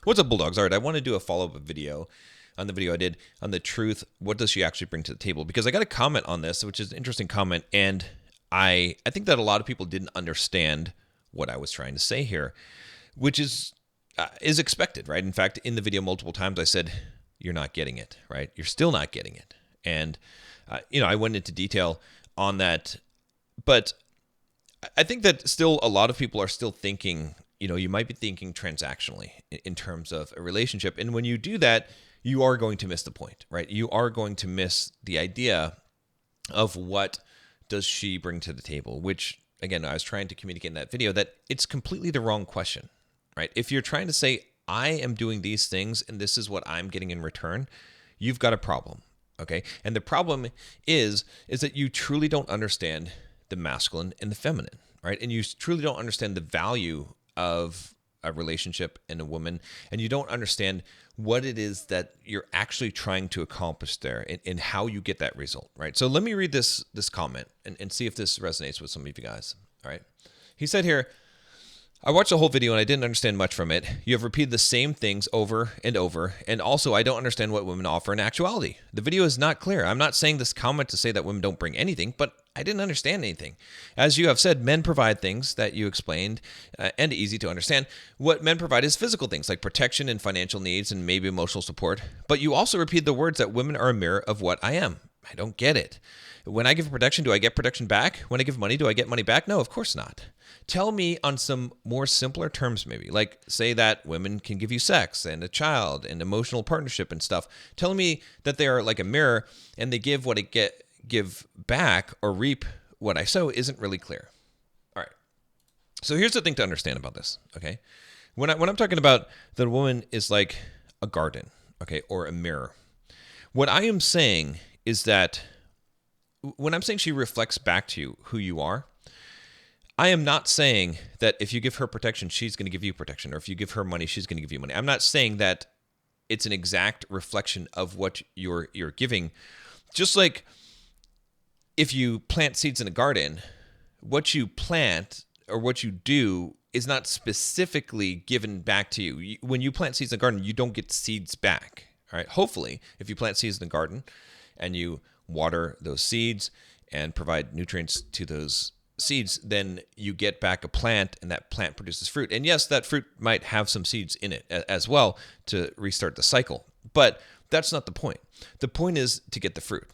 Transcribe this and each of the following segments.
What's up, Bulldogs? All right, I want to do a follow-up video on the video I did on the truth. What does she actually bring to the table? Because I got a comment on this, which is an interesting comment, and I think that a lot of people didn't understand what I was trying to say here, which is expected, right? In fact, in the video multiple times I said, "You're not getting it, right? You're still not getting it," and I went into detail on that, but I think that still a lot of people are still thinking, you might be thinking transactionally in terms of a relationship. And when you do that, you are going to miss the point, right? You are going to miss the idea of what does she bring to the table, which, again, I was trying to communicate in that video that it's completely the wrong question, right? If you're trying to say, I am doing these things and this is what I'm getting in return, you've got a problem, okay? And the problem is that you truly don't understand the masculine and the feminine, right? And you truly don't understand the value of a relationship and a woman, and you don't understand what it is that you're actually trying to accomplish there and how you get that result, right? So let me read this comment and see if this resonates with some of you guys, all right? He said here, I watched the whole video and I didn't understand much from it. You have repeated the same things over and over. And also, I don't understand what women offer in actuality. The video is not clear. I'm not saying this comment to say that women don't bring anything, but I didn't understand anything. As you have said, men provide things that you explained and easy to understand. What men provide is physical things like protection and financial needs and maybe emotional support. But you also repeat the words that women are a mirror of what I am. I don't get it. When I give protection, do I get protection back? When I give money, do I get money back? No, of course not. Tell me on some more simpler terms, maybe. Like, say that women can give you sex and a child and emotional partnership and stuff. Tell me that they are like a mirror and they give what it give back or reap what I sow isn't really clear. All right. So here's the thing to understand about this, okay? When I'm talking about that a woman is like a garden, okay, or a mirror, what I am saying is that when I'm saying she reflects back to you who you are, I am not saying that if you give her protection, she's going to give you protection, or if you give her money, she's going to give you money. I'm not saying that it's an exact reflection of what you're giving. Just like if you plant seeds in a garden, what you plant or what you do is not specifically given back to you. When you plant seeds in a garden, you don't get seeds back. All right. Hopefully, if you plant seeds in a garden and you water those seeds and provide nutrients to those seeds, then you get back a plant and that plant produces fruit. And yes, that fruit might have some seeds in it as well to restart the cycle. But that's not the point. The point is to get the fruit.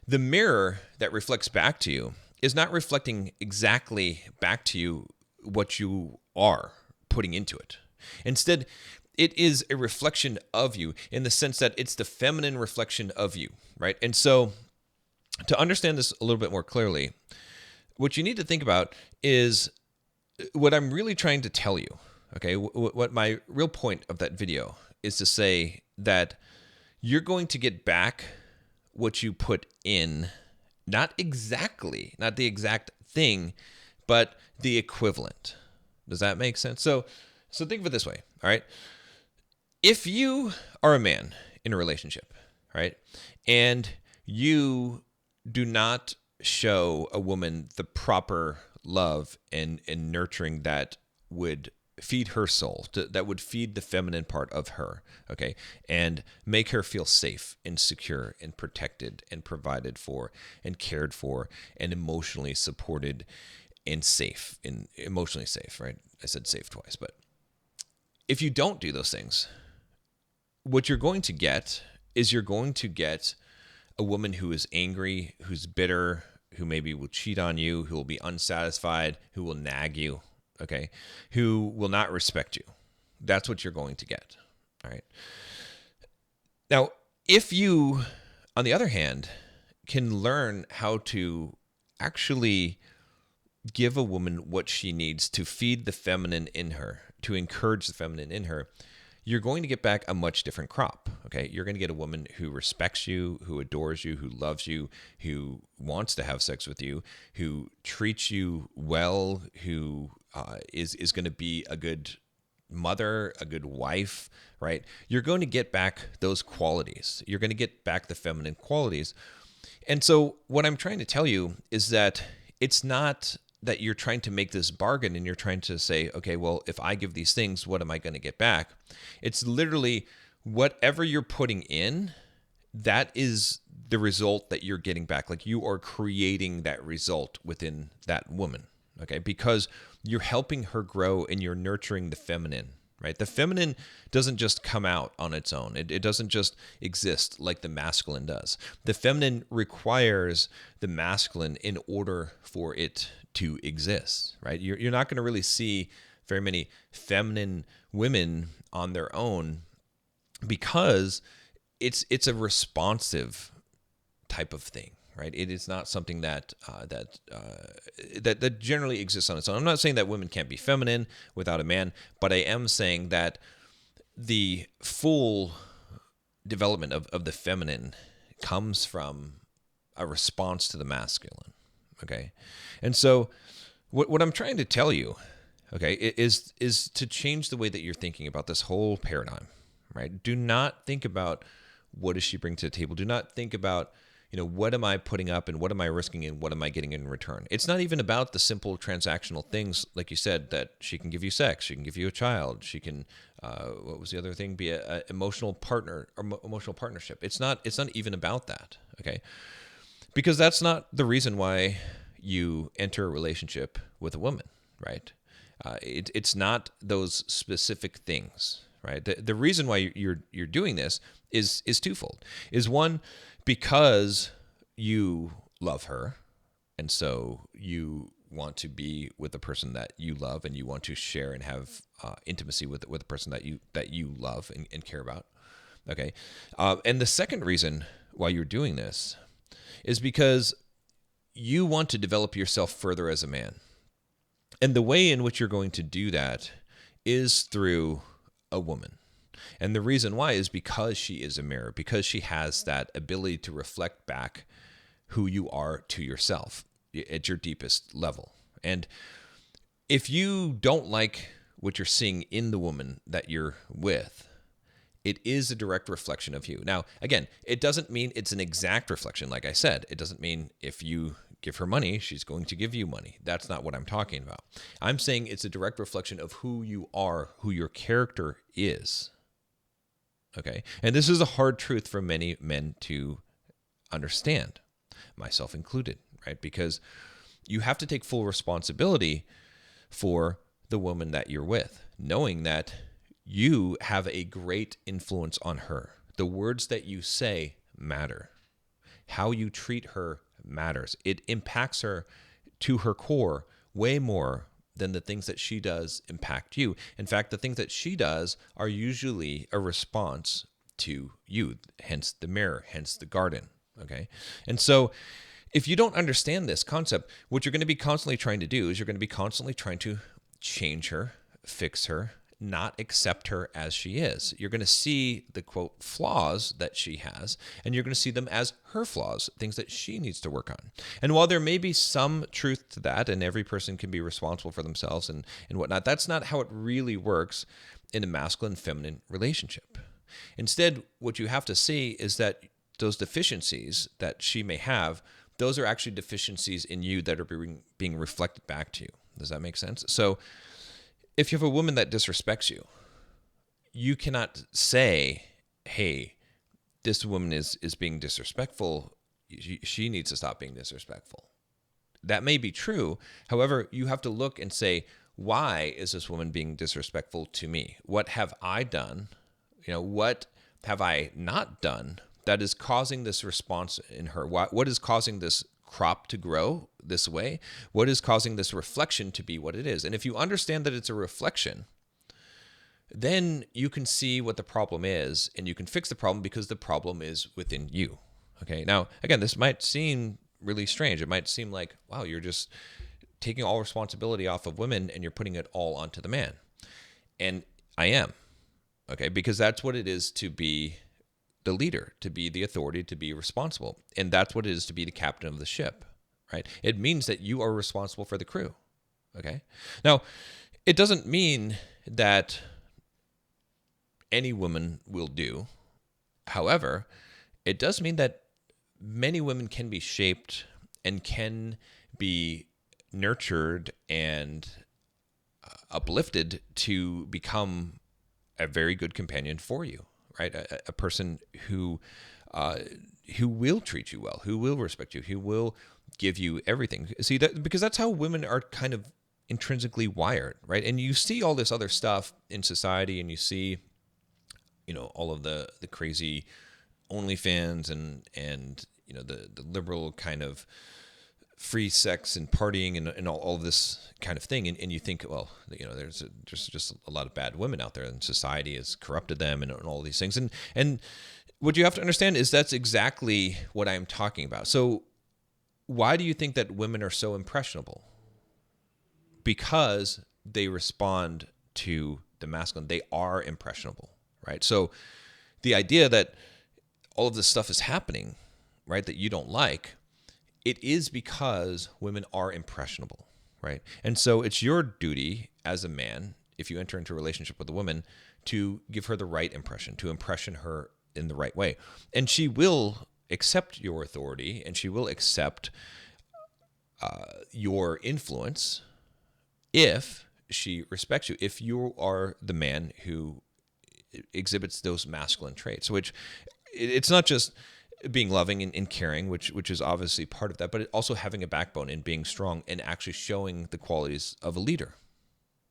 The mirror that reflects back to you is not reflecting exactly back to you what you are putting into it. Instead, it is a reflection of you in the sense that it's the feminine reflection of you, right? And so to understand this a little bit more clearly, what you need to think about is what I'm really trying to tell you, okay? What my real point of that video is to say that you're going to get back what you put in, not the exact thing, but the equivalent. Does that make sense? So think of it this way, all right? If you are a man in a relationship, right, and you do not show a woman the proper love and nurturing that would feed her soul, that would feed the feminine part of her, okay, and make her feel safe and secure and protected and provided for and cared for and emotionally supported and safe, and emotionally safe, right? I said safe twice, but if you don't do those things, what you're going to get is a woman who is angry, who's bitter, who maybe will cheat on you, who will be unsatisfied, who will nag you, okay, who will not respect you. That's what you're going to get, all right? Now, if you, on the other hand, can learn how to actually give a woman what she needs to feed the feminine in her, to encourage the feminine in her, you're going to get back a much different crop, okay? You're going to get a woman who respects you, who adores you, who loves you, who wants to have sex with you, who treats you well, who is going to be a good mother, a good wife, right? You're going to get back those qualities. You're going to get back the feminine qualities. And so what I'm trying to tell you is that it's not that you're trying to make this bargain and you're trying to say, okay, well, if I give these things, what am I going to get back? It's literally whatever you're putting in, that is the result that you're getting back. Like you are creating that result within that woman, okay? Because you're helping her grow and you're nurturing the feminine, right? The feminine doesn't just come out on its own. It doesn't just exist like the masculine does. The feminine requires the masculine in order for it to exist, right? You're not going to really see very many feminine women on their own because it's a responsive type of thing, right? It is not something that that generally exists on its own. I'm not saying that women can't be feminine without a man, but I am saying that the full development of the feminine comes from a response to the masculine, okay? And so what I'm trying to tell you, okay, is to change the way that you're thinking about this whole paradigm, right? Do not think about what does she bring to the table. Do not think about, what am I putting up and what am I risking and what am I getting in return? It's not even about the simple transactional things, like you said, that she can give you sex, she can give you a child, she can, what was the other thing? Be a emotional partner or emotional partnership. It's not even about that, okay? Because that's not the reason why you enter a relationship with a woman, right? It's not those specific things, right? The reason why you're doing this is twofold. Is one, because you love her, and so you want to be with the person that you love, and you want to share and have intimacy with the person that you love and care about. Okay, and the second reason why you're doing this is because you want to develop yourself further as a man. And the way in which you're going to do that is through a woman. And the reason why is because she is a mirror, because she has that ability to reflect back who you are to yourself at your deepest level. And if you don't like what you're seeing in the woman that you're with, it is a direct reflection of you. Now, again, it doesn't mean it's an exact reflection. Like I said, it doesn't mean if you give her money, she's going to give you money. That's not what I'm talking about. I'm saying it's a direct reflection of who you are, who your character is. Okay? And this is a hard truth for many men to understand, myself included, right? Because you have to take full responsibility for the woman that you're with, knowing that you have a great influence on her. The words that you say matter. How you treat her matters. It impacts her to her core way more than the things that she does impact you. In fact, the things that she does are usually a response to you, hence the mirror, hence the garden, okay? And so if you don't understand this concept, what you're going to be constantly trying to do is you're going to be constantly trying to change her, fix her, not accept her as she is. You're going to see the, quote, flaws that she has, and you're going to see them as her flaws, things that she needs to work on. And while there may be some truth to that, and every person can be responsible for themselves and whatnot, that's not how it really works in a masculine-feminine relationship. Instead, what you have to see is that those deficiencies that she may have, those are actually deficiencies in you that are being reflected back to you. Does that make sense? So if you have a woman that disrespects you, you cannot say, hey, this woman is being disrespectful. She needs to stop being disrespectful. That may be true. However, you have to look and say, why is this woman being disrespectful to me? What have I done? What have I not done that is causing this response in her? What is causing this crop to grow this way? What is causing this reflection to be what it is? And if you understand that it's a reflection, then you can see what the problem is and you can fix the problem because the problem is within you. Okay. Now, again, this might seem really strange. It might seem like, wow, you're just taking all responsibility off of women and you're putting it all onto the man. And I am. Okay. Because that's what it is to be the leader, to be the authority, to be responsible. And that's what it is to be the captain of the ship, right? It means that you are responsible for the crew, okay? Now, it doesn't mean that any woman will do. However, it does mean that many women can be shaped and can be nurtured and uplifted to become a very good companion for you, right? A person who will treat you well, who will respect you, who will give you everything. See that, because that's how women are kind of intrinsically wired, right? And you see all this other stuff in society, and you see, all of the crazy OnlyFans and the liberal kind of free sex and partying and all of this kind of thing. And you think, well, there's just a lot of bad women out there, and society has corrupted them and all these things. And what you have to understand is that's exactly what I'm talking about. So why do you think that women are so impressionable? Because they respond to the masculine. They are impressionable, right? So the idea that all of this stuff is happening, right, that you don't like, it is because women are impressionable, right? And so it's your duty as a man, if you enter into a relationship with a woman, to give her the right impression, to impression her in the right way. And she will accept your authority, and she will accept your influence if she respects you, if you are the man who exhibits those masculine traits, which it's not just being loving and caring, which is obviously part of that, but also having a backbone and being strong and actually showing the qualities of a leader,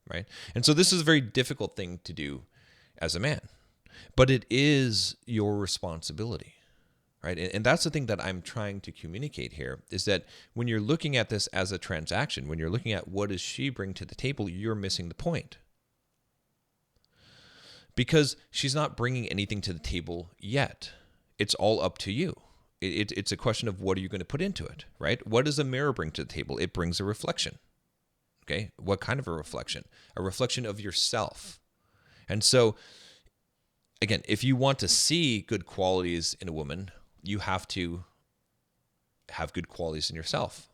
right? And so this is a very difficult thing to do as a man, but it is your responsibility, right? And that's the thing that I'm trying to communicate here, is that when you're looking at this as a transaction, when you're looking at what does she bring to the table, you're missing the point. Because she's not bringing anything to the table yet. It's all up to you. It's a question of what are you going to put into it, right? What does a mirror bring to the table? It brings a reflection. Okay? What kind of a reflection? A reflection of yourself. And so, again, if you want to see good qualities in a woman, you have to have good qualities in yourself.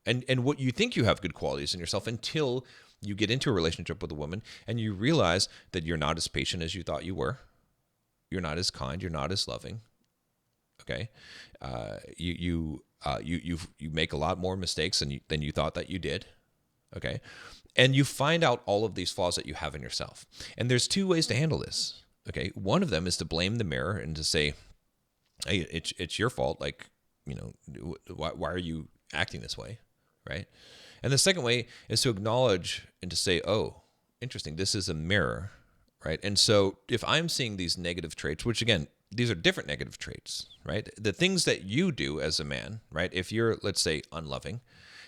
And what you think you have good qualities in yourself until you get into a relationship with a woman and you realize that you're not as patient as you thought you were. You're not as kind. You're not as loving. Okay, you make a lot more mistakes than you thought that you did. Okay, and you find out all of these flaws that you have in yourself. And there's two ways to handle this. Okay, one of them is to blame the mirror and to say, "Hey, it's your fault. Like, why are you acting this way?" Right? And the second way is to acknowledge and to say, "Oh, interesting. This is a mirror." Right? And so if I'm seeing these negative traits, which again, these are different negative traits, right? The things that you do as a man, right? If you're, let's say, unloving,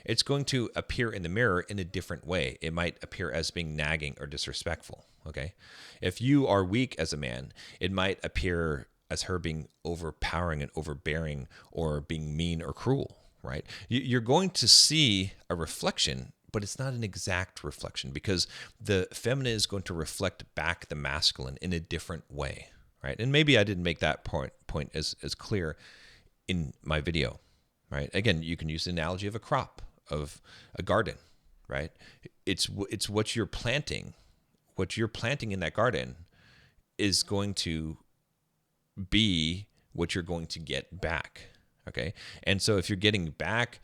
it's going to appear in the mirror in a different way. It might appear as being nagging or disrespectful, okay? If you are weak as a man, it might appear as her being overpowering and overbearing or being mean or cruel, right? You're going to see a reflection, but it's not an exact reflection because the feminine is going to reflect back the masculine in a different way. Right? And maybe I didn't make that point as clear in my video, right? Again, you can use the analogy of a crop, of a garden, right? It's what you're planting. What you're planting in that garden is going to be what you're going to get back, okay? And so if you're getting back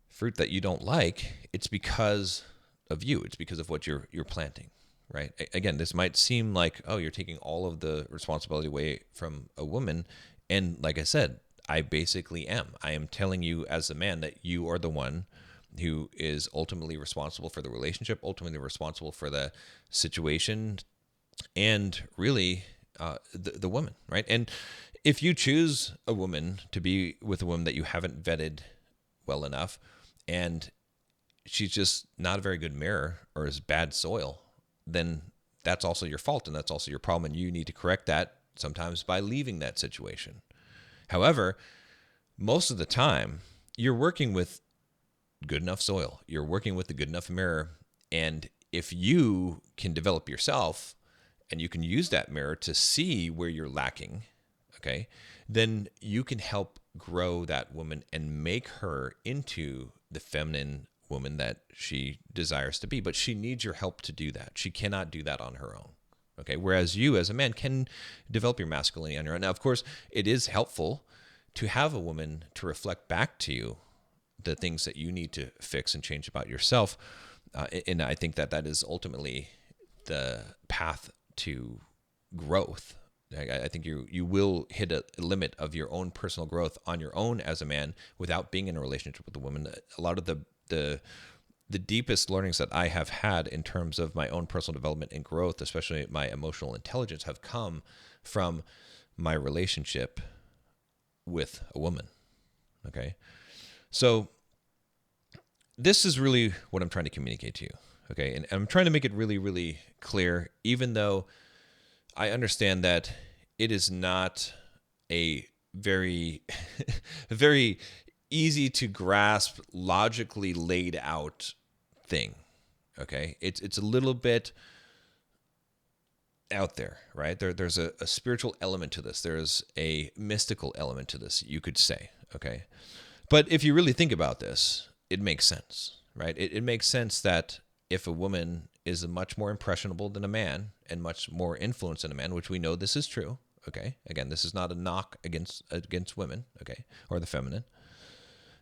fruit that you don't like, it's because of you. It's because of what you're planting. Right. Again, this might seem like, oh, you're taking all of the responsibility away from a woman. And like I said, I basically am. I am telling you as a man that you are the one who is ultimately responsible for the relationship, ultimately responsible for the situation, and really the woman. Right. And if you choose a woman to be with a woman that you haven't vetted well enough, and she's just not a very good mirror or is bad soil, then that's also your fault and that's also your problem. And you need to correct that sometimes by leaving that situation. However, most of the time you're working with good enough soil. You're working with a good enough mirror. And if you can develop yourself and you can use that mirror to see where you're lacking, okay, then you can help grow that woman and make her into the feminine woman that she desires to be, but she needs your help to do that. She cannot do that on her own. Okay. Whereas you as a man can develop your masculinity on your own. Now, of course, it is helpful to have a woman to reflect back to you the things that you need to fix and change about yourself. And I think that that is ultimately the path to growth. I think you will hit a limit of your own personal growth on your own as a man without being in a relationship with a woman. A lot of the deepest learnings that I have had in terms of my own personal development and growth, especially my emotional intelligence, have come from my relationship with a woman. Okay. So this is really what I'm trying to communicate to you. Okay. And I'm trying to make it really, really clear, even though I understand that it is not a very, very easy to grasp, logically laid out thing. Okay. It's a little bit out there, right? There's a spiritual element to this. There's a mystical element to this, you could say. Okay. But if you really think about this, it makes sense, right? It makes sense that if a woman is much more impressionable than a man and much more influenced than a man, which we know this is true. Okay. Again, this is not a knock against women, okay, or the feminine.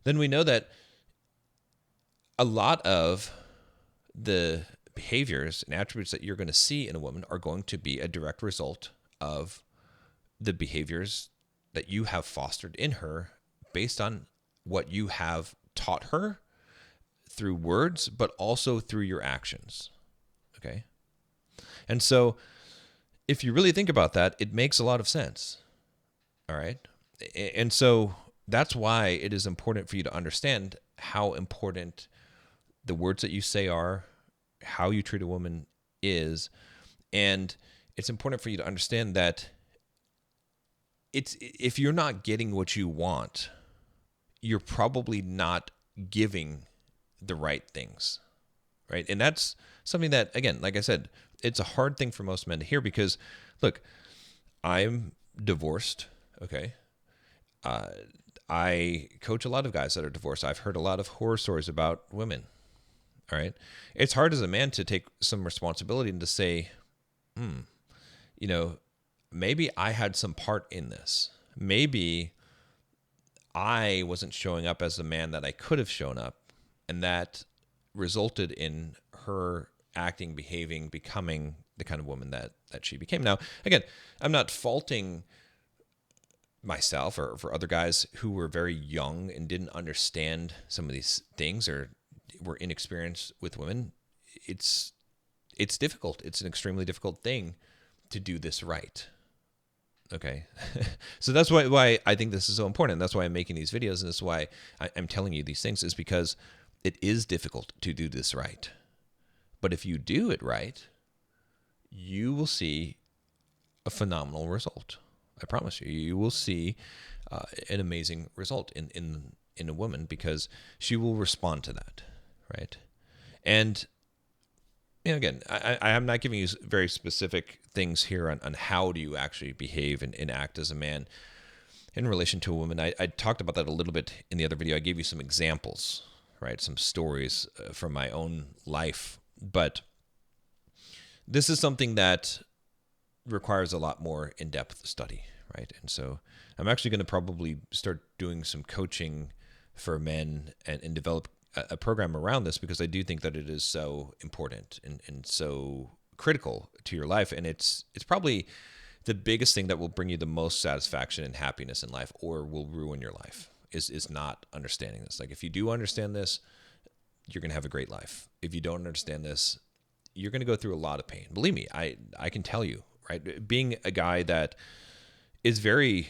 Then we know that a lot of the behaviors and attributes that you're going to see in a woman are going to be a direct result of the behaviors that you have fostered in her based on what you have taught her through words, but also through your actions. Okay. And so if you really think about that, it makes a lot of sense. All right. And so that's why it is important for you to understand how important the words that you say are, how you treat a woman is. And it's important for you to understand that if you're not getting what you want, you're probably not giving the right things, right? And that's something that, again, like I said, it's a hard thing for most men to hear because, look, I'm divorced, okay? I coach a lot of guys that are divorced. I've heard a lot of horror stories about women, all right? It's hard as a man to take some responsibility and to say, maybe I had some part in this. Maybe I wasn't showing up as the man that I could have shown up, and that resulted in her acting, behaving, becoming the kind of woman that she became. Now, again, I'm not faulting myself or for other guys who were very young and didn't understand some of these things or were inexperienced with women. It's difficult. It's an extremely difficult thing to do this right. Okay. So that's why I think this is so important. That's why I'm making these videos. And that's why I'm telling you these things, is because it is difficult to do this right. But if you do it right, you will see a phenomenal result. I promise you, you will see an amazing result in a woman, because she will respond to that. Right. And again, I am not giving you very specific things here on how do you actually behave and act as a man in relation to a woman. I talked about that a little bit in the other video. I gave you some examples, right? Some stories from my own life. But this is something that requires a lot more in-depth study, right? And so I'm actually going to probably start doing some coaching for men and develop a program around this, because I do think that it is so important and so critical to your life. And it's probably the biggest thing that will bring you the most satisfaction and happiness in life, or will ruin your life, is not understanding this. Like, if you do understand this, you're going to have a great life. If you don't understand this, you're going to go through a lot of pain. Believe me, I can tell you, right? Being a guy that is very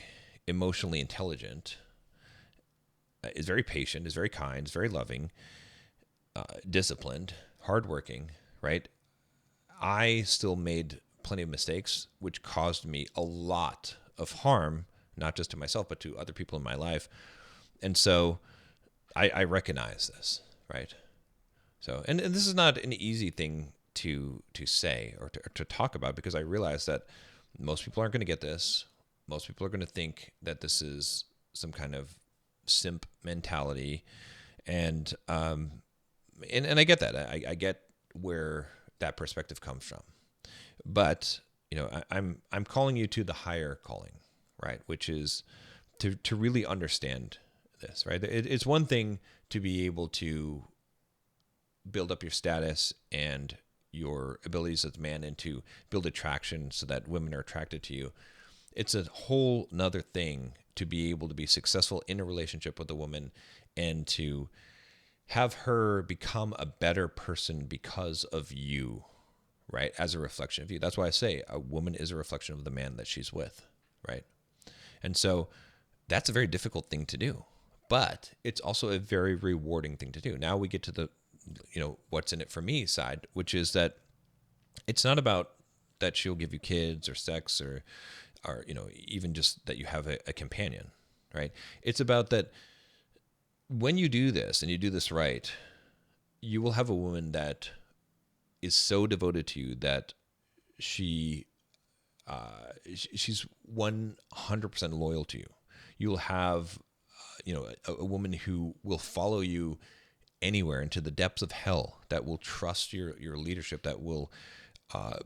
emotionally intelligent, is very patient, is very kind, is very loving, disciplined, hardworking, right? I still made plenty of mistakes, which caused me a lot of harm, not just to myself, but to other people in my life. And so I recognize this, right? So, and this is not an easy thing to say or to talk about, because I realize that most people aren't going to get this. Most people are going to think that this is some kind of simp mentality, and I get that. I get where that perspective comes from, but I'm calling you to the higher calling, right? Which is to really understand this, right? It's one thing to be able to build up your status and your abilities as a man and to build attraction so that women are attracted to you. It's a whole nother thing to be able to be successful in a relationship with a woman and to have her become a better person because of you, right? As a reflection of you. That's why I say a woman is a reflection of the man that she's with, right? And so that's a very difficult thing to do, but it's also a very rewarding thing to do. Now we get to the, what's in it for me side, which is that it's not about that she'll give you kids or sex or even just that you have a companion, right? It's about that when you do this and you do this right, you will have a woman that is so devoted to you that she's 100% loyal to you. You'll have, a woman who will follow you anywhere into the depths of hell, that will trust your leadership, that will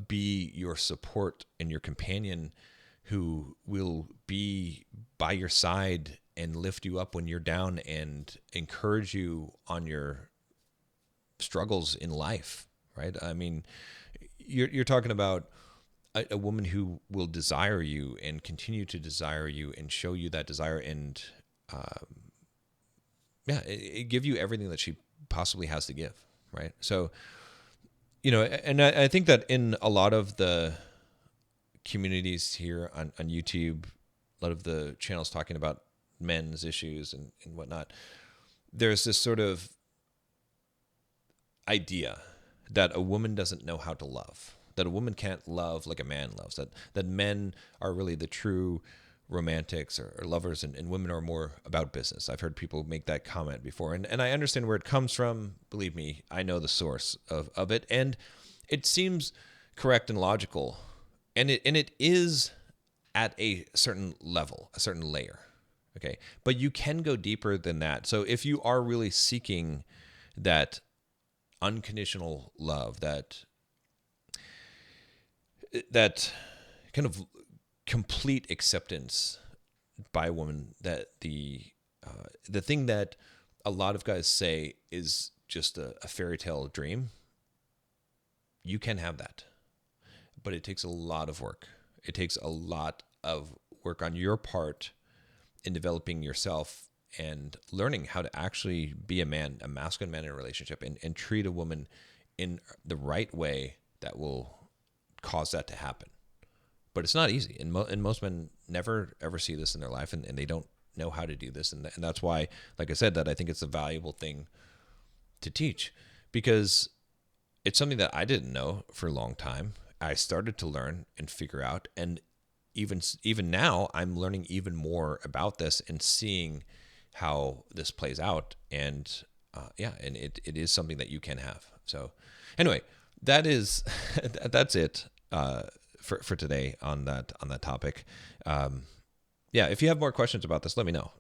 be your support and your companion, who will be by your side and lift you up when you're down and encourage you on your struggles in life, right? I mean, you're talking about a woman who will desire you and continue to desire you and show you that desire and it give you everything that she possibly has to give, right? So, and I think that in a lot of the communities here on YouTube, a lot of the channels talking about men's issues and whatnot, there's this sort of idea that a woman doesn't know how to love, that a woman can't love like a man loves, that men are really the true romantics or lovers and women are more about business. I've heard people make that comment before, and I understand where it comes from. Believe me, I know the source of it, and it seems correct and logical, and it is at a certain level, a certain layer, okay? But you can go deeper than that. So if you are really seeking that unconditional love, that kind of complete acceptance by a woman, that the thing that a lot of guys say is just a fairy tale dream, you can have that, but it takes a lot of work. It takes a lot of work on your part in developing yourself and learning how to actually be a man, a masculine man in a relationship, and treat a woman in the right way that will cause that to happen. But it's not easy, and most men never ever see this in their life, and they don't know how to do this, and that's why, like I said, that I think it's a valuable thing to teach, because it's something that I didn't know for a long time. I started to learn and figure out, and even now I'm learning even more about this and seeing how this plays out, and and it is something that you can have. So anyway, that's it for today on that topic. If you have more questions about this, let me know.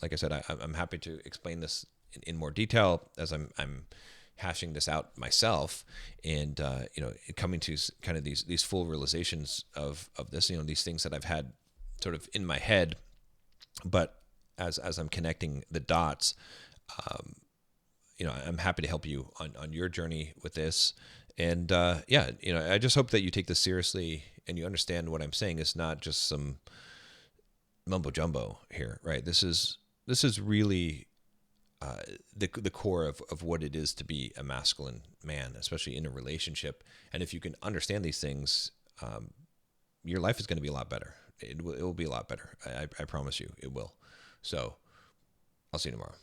Like I said, I'm happy to explain this in more detail as I'm hashing this out myself, and coming to kind of these full realizations of this. These things that I've had sort of in my head, but as I'm connecting the dots, I'm happy to help you on your journey with this. And I just hope that you take this seriously and you understand what I'm saying is not just some mumbo jumbo here, right? This is really the core of what it is to be a masculine man, especially in a relationship. And if you can understand these things, your life is going to be a lot better. It will be a lot better. I promise you, it will. So I'll see you tomorrow.